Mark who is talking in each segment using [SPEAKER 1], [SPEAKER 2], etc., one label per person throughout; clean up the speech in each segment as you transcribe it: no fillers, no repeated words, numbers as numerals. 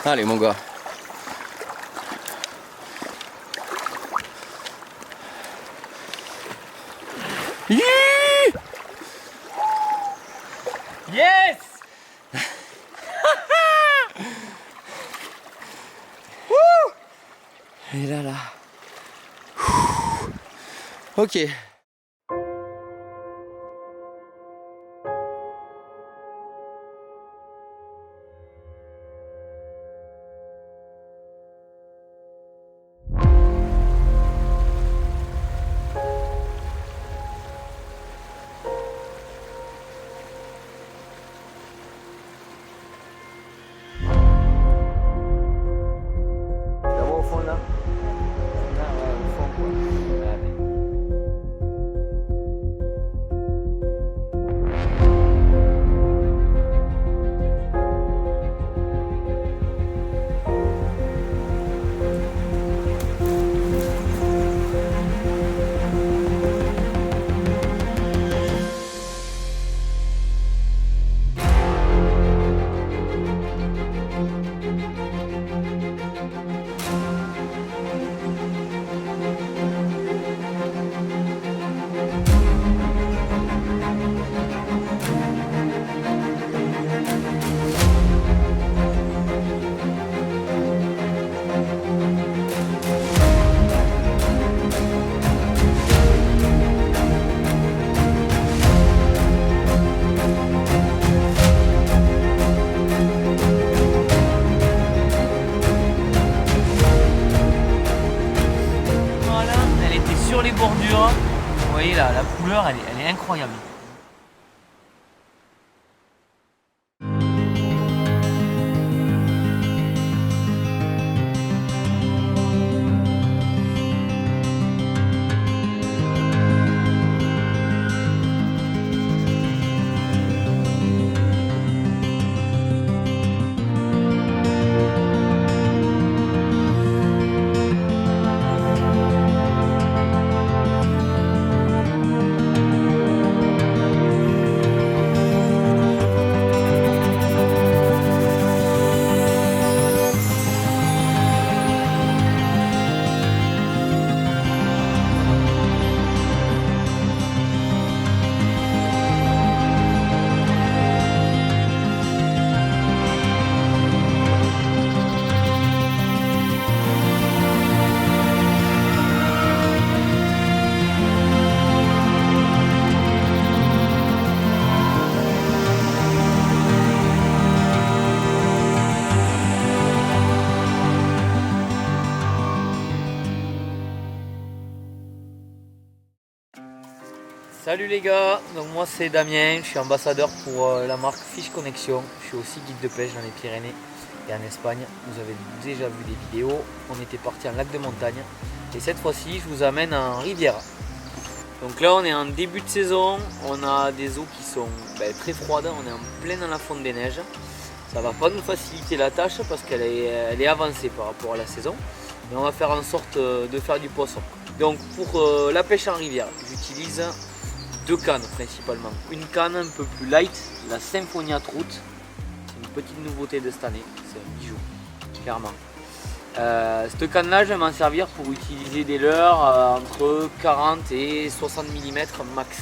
[SPEAKER 1] Allez mon gars.
[SPEAKER 2] Yes.
[SPEAKER 1] Et là. Ok. Au fond là. Là, ouais, au fond quoi. Allez.
[SPEAKER 2] Sur les bordures, vous voyez là, la couleur elle est incroyable. Salut les gars, donc moi c'est Damien, je suis ambassadeur pour la marque Fish Connection. Je suis aussi guide de pêche dans les Pyrénées et en Espagne. Vous avez déjà vu des vidéos, on était parti en lac de montagne et cette fois-ci je vous amène en rivière. Donc là on est en début de saison, on a des eaux qui sont très froides, on est en plein dans la fonte des neiges. Ça va pas nous faciliter la tâche parce qu'elle est avancée par rapport à la saison, mais on va faire en sorte de faire du poisson. Donc pour la pêche en rivière, j'utilise deux cannes principalement. Une canne un peu plus light, la Symphonia Trout. C'est une petite nouveauté de cette année, c'est un bijou, clairement. Cette canne là, je vais m'en servir pour utiliser des leurres entre 40 et 60 mm max.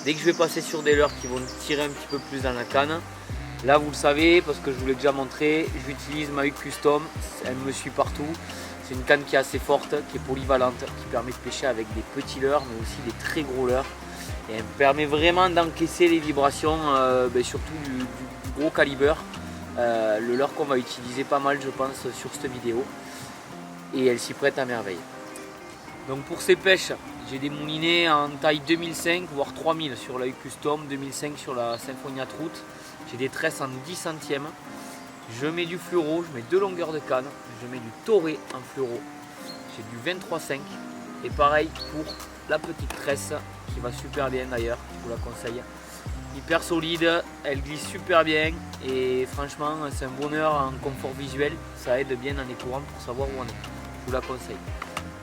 [SPEAKER 2] Dès que je vais passer sur des leurres qui vont tirer un petit peu plus dans la canne, là vous le savez parce que je vous l'ai déjà montré, j'utilise ma Hug Custom, elle me suit partout. C'est une canne qui est assez forte, qui est polyvalente, qui permet de pêcher avec des petits leurres mais aussi des très gros leurres. Et elle me permet vraiment d'encaisser les vibrations, surtout du gros calibre. Le leurre qu'on va utiliser pas mal je pense sur cette vidéo. Et elle s'y prête à merveille. Donc pour ces pêches, j'ai des moulinets en taille 2005 voire 3000 sur la Hug Custom, 2005 sur la Symphonia Trout. J'ai des tresses en 10 centièmes. Je mets du fluoro, je mets deux longueurs de canne, je mets du toré en fluoro. J'ai du 23,5 et pareil pour la petite tresse qui va super bien d'ailleurs, je vous la conseille. Hyper solide, elle glisse super bien et franchement c'est un bonheur en confort visuel, ça aide bien dans les courants pour savoir où on est, je vous la conseille.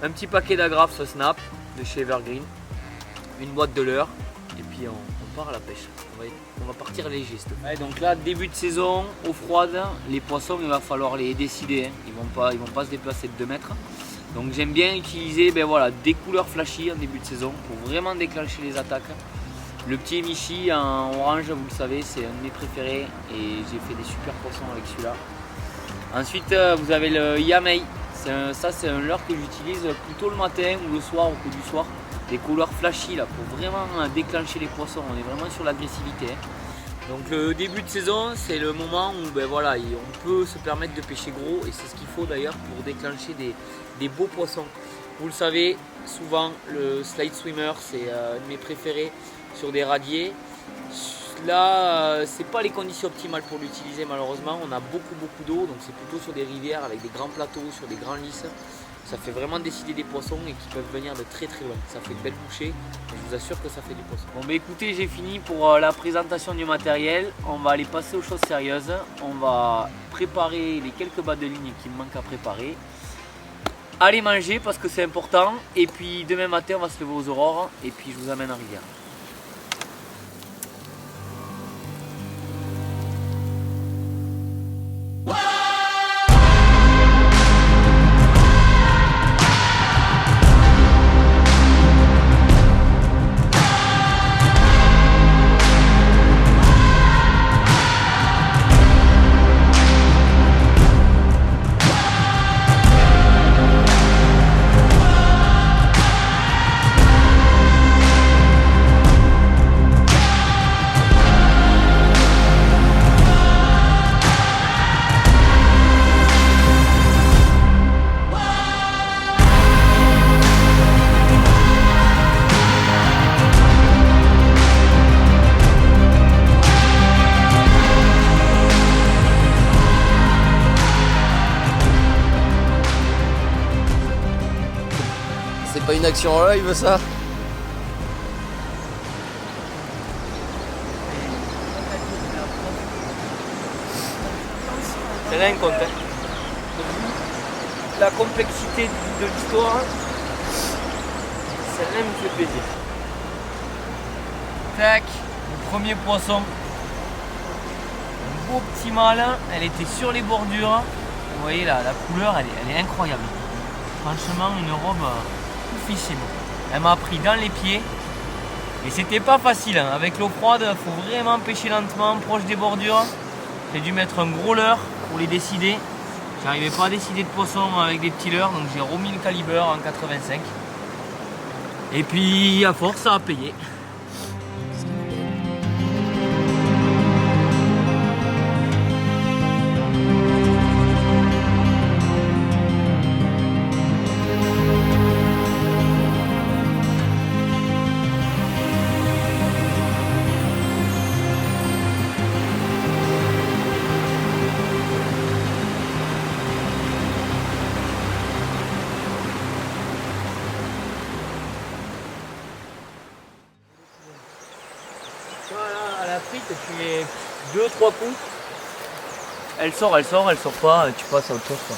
[SPEAKER 2] Un petit paquet d'agrafes Snap de chez Evergreen, une boîte de leurre, et puis on part à la pêche. On va partir léger. Ouais, donc là, début de saison, eau froide, les poissons il va falloir les décider, hein. Ils vont pas se déplacer de 2 mètres. Donc j'aime bien utiliser des couleurs flashy en début de saison pour vraiment déclencher les attaques. Le petit Emishi en orange, vous le savez, c'est un de mes préférés et j'ai fait des super poissons avec celui-là. Ensuite, vous avez le Yamei. Ça, c'est un leurre que j'utilise plutôt le matin ou le soir, au coup du soir. Des couleurs flashy là, pour vraiment déclencher les poissons. On est vraiment sur l'agressivité. Donc le début de saison, c'est le moment où on peut se permettre de pêcher gros et c'est ce qu'il faut d'ailleurs pour déclencher des beaux poissons. Vous le savez, souvent le slide swimmer, c'est un de mes préférés sur des radiers. Là, c'est pas les conditions optimales pour l'utiliser malheureusement. On a beaucoup d'eau, donc c'est plutôt sur des rivières avec des grands plateaux, sur des grands lys. Ça fait vraiment décider des poissons et qui peuvent venir de très loin. Ça fait de belles bouchées et je vous assure que ça fait du poisson. Bon bah écoutez, j'ai fini pour la présentation du matériel. On va aller passer aux choses sérieuses. On va préparer les quelques bas de ligne qui me manquent à préparer. Allez manger parce que c'est important. Et puis demain matin, on va se lever aux aurores et puis je vous amène en rivière.
[SPEAKER 1] C'est pas une action en live ça?
[SPEAKER 2] C'est là un compte. La complexité de l'histoire, celle-là me fait plaisir. Tac, le premier poisson. Un beau petit malin, elle était sur les bordures. Vous voyez là, la couleur, elle est incroyable. Franchement, une robe oufissime. Elle m'a pris dans les pieds. Et c'était pas facile, hein. Avec l'eau froide, il faut vraiment pêcher lentement, proche des bordures. J'ai dû mettre un gros leurre pour les décider. J'arrivais pas à décider de poisson avec des petits leurres, donc j'ai remis le calibre en 85. Et puis à force, ça a payé. Voilà, à la frite, tu mets 2-3 coups. Elle sort pas, tu passes à autre chose, quoi.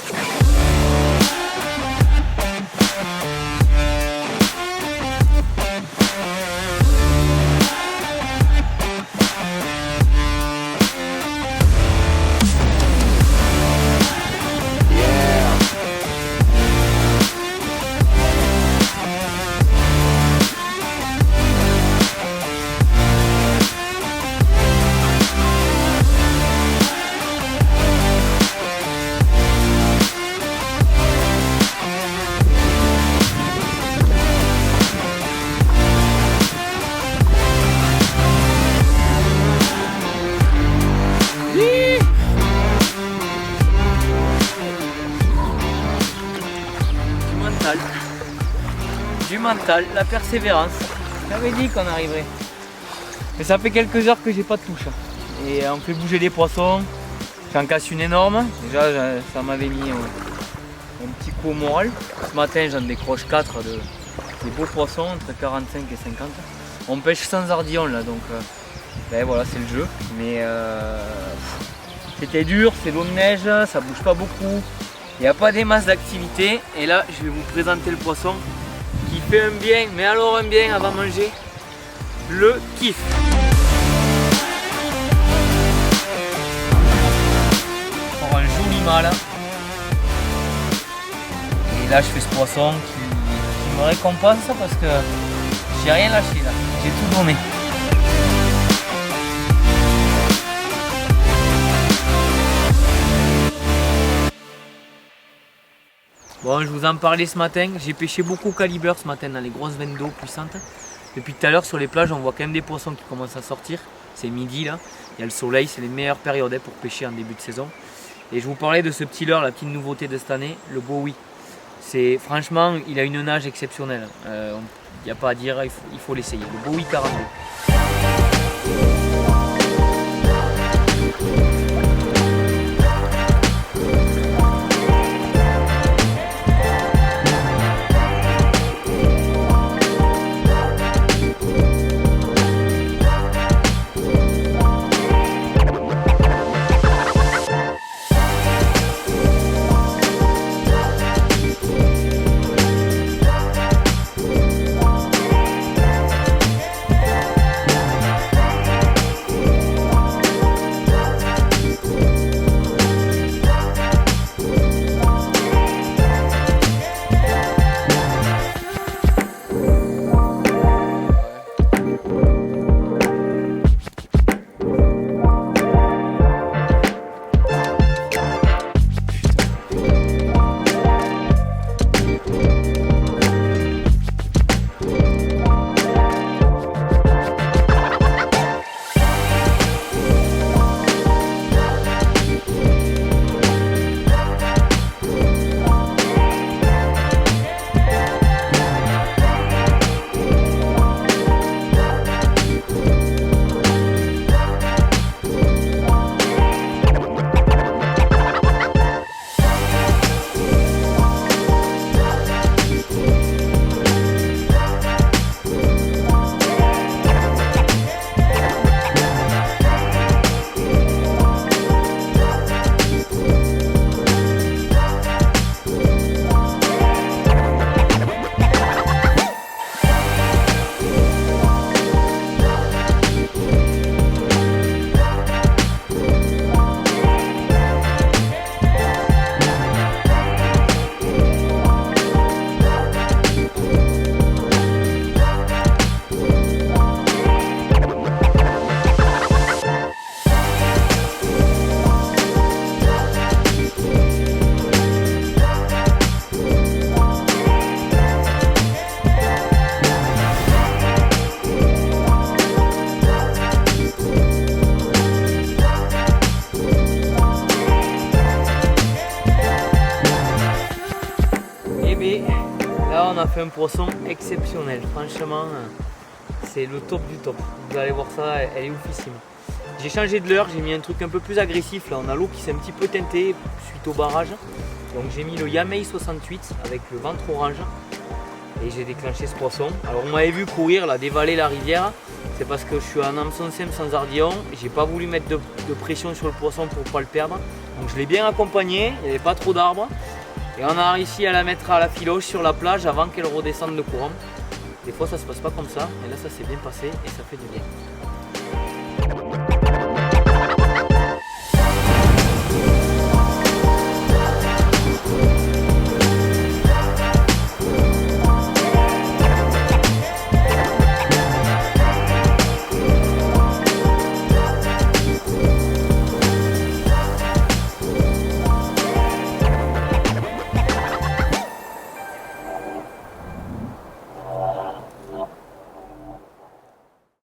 [SPEAKER 2] Du mental, la persévérance. J'avais dit qu'on arriverait. Mais ça fait quelques heures que j'ai pas de touche. Et on fait bouger les poissons. J'en casse une énorme. Déjà ça m'avait mis un petit coup au moral. Ce matin j'en décroche 4 des beaux poissons entre 45 et 50. On pêche sans ardillon là, donc ben voilà, c'est le jeu. Mais c'était dur, c'est l'eau de neige, ça bouge pas beaucoup. Il n'y a pas des masses d'activité. Et là je vais vous présenter le poisson qui fait un bien, mais alors un bien avant manger. le kiff. Pour un joli mâle. Et là je fais ce poisson qui me récompense parce que j'ai rien lâché là, j'ai tout donné. Bon, je vous en parlais ce matin, j'ai pêché beaucoup au calibre ce matin dans les grosses veines d'eau puissantes. Depuis tout à l'heure sur les plages on voit quand même des poissons qui commencent à sortir. C'est midi là, il y a le soleil, c'est les meilleures périodes pour pêcher en début de saison. Et je vous parlais de ce petit leurre, la petite nouveauté de cette année, le Bowie. Franchement, il a une nage exceptionnelle. Il n'y a pas à dire, il faut l'essayer. Le Bowie 42. Là on a fait un poisson exceptionnel, franchement c'est le top du top. Vous allez voir ça, elle est oufissime. J'ai changé de leurre, j'ai mis un truc un peu plus agressif. Là on a l'eau qui s'est un petit peu teintée suite au barrage. Donc j'ai mis le Yamei 68 avec le ventre orange. Et j'ai déclenché ce poisson. Alors on m'avait vu courir là, dévaler la rivière. C'est parce que je suis un hameçon simple sans ardillon. J'ai pas voulu mettre de pression sur le poisson pour pas le perdre. Donc je l'ai bien accompagné, il n'y avait pas trop d'arbres. Et on a réussi à la mettre à la filoche sur la plage avant qu'elle redescende le courant. Des fois ça se passe pas comme ça, mais là ça s'est bien passé et ça fait du bien.